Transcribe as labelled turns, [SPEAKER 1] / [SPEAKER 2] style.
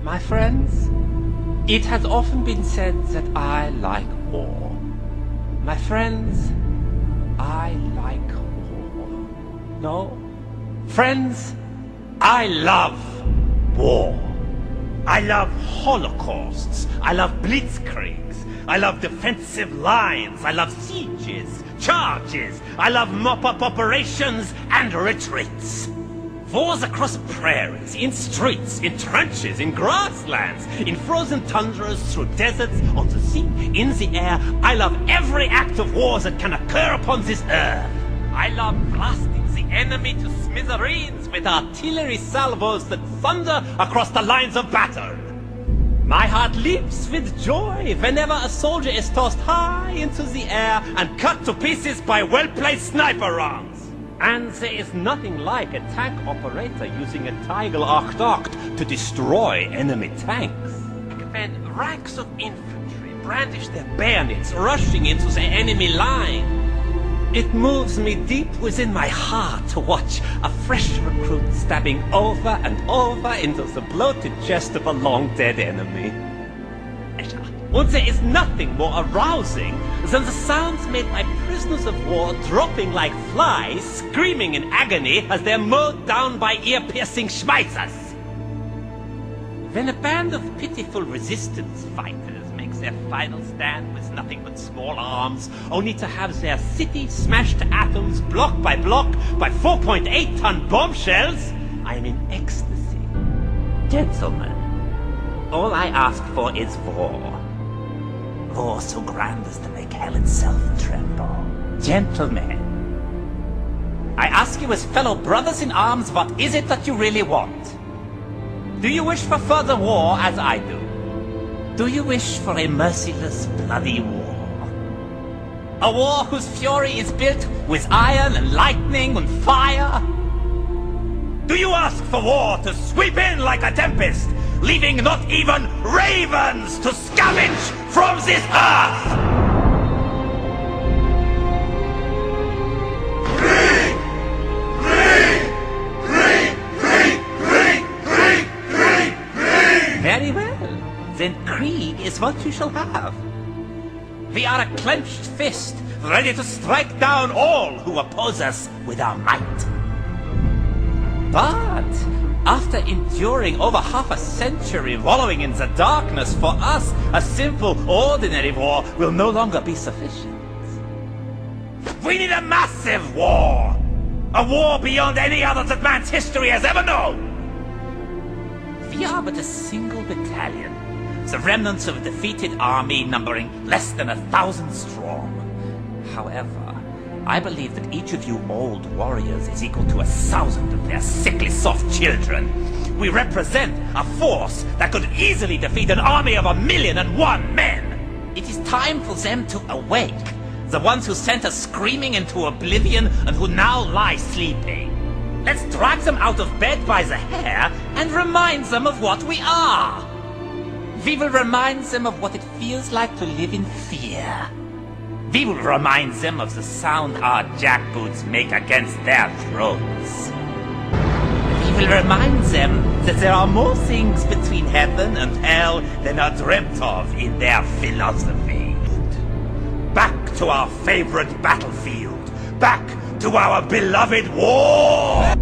[SPEAKER 1] My friends, it has often been said that I like war. My friends, I like war. No? Friends, I love war. I love holocausts. I love blitzkriegs. I love defensive lines. I love sieges, charges. I love mop-up operations and retreats. Wars across prairies, in streets, in trenches, in grasslands, in frozen tundras, through deserts, on the sea, in the air. I love every act of war that can occur upon this earth. I love blasting the enemy to smithereens with artillery salvos that thunder across the lines of battle. My heart leaps with joy whenever a soldier is tossed high into the air and cut to pieces by well-placed sniper rounds. And there is nothing like a tank operator using a Tiger Oct to destroy enemy tanks. When ranks of infantry brandish their bayonets, rushing into the enemy line, it moves me deep within my heart to watch a fresh recruit stabbing over and over into the bloated chest of a long-dead enemy. And there is nothing more arousing than the sounds made by prisoners of war dropping like flies, screaming in agony as they're mowed down by ear-piercing Schweizers. When a band of pitiful resistance fighters makes their final stand with nothing but small arms, only to have their city smashed to atoms block by 4.8-ton bombshells, I am in ecstasy. Gentlemen, all I ask for is war. War so grand as to make hell itself tremble. Gentlemen, I ask you as fellow brothers in arms, what is it that you really want? Do you wish for further war as I do? Do you wish for a merciless, bloody war? A war whose fury is built with iron and lightning and fire? Do you ask for war to sweep in like a tempest, leaving not even ravens to scavenge from this earth? Very well. Then Krieg is what you shall have. We are a clenched fist, ready to strike down all who oppose us with our might. But after enduring over half a century wallowing in the darkness, for us, a simple, ordinary war will no longer be sufficient. We need a massive war! A war beyond any other that man's history has ever known! We are but a single battalion, the remnants of a defeated army numbering less than 1,000 strong. However, I believe that each of you old warriors is equal to 1,000 of their sickly soft children. We represent a force that could easily defeat an army of 1,000,001 men. It is time for them to awake, the ones who sent us screaming into oblivion and who now lie sleeping. Let's drag them out of bed by the hair and remind them of what we are. We will remind them of what it feels like to live in fear. We will remind them of the sound our jackboots make against their throats. We will remind them that there are more things between heaven and hell than are dreamt of in their philosophy. Back to our favorite battlefield. Back to our beloved war!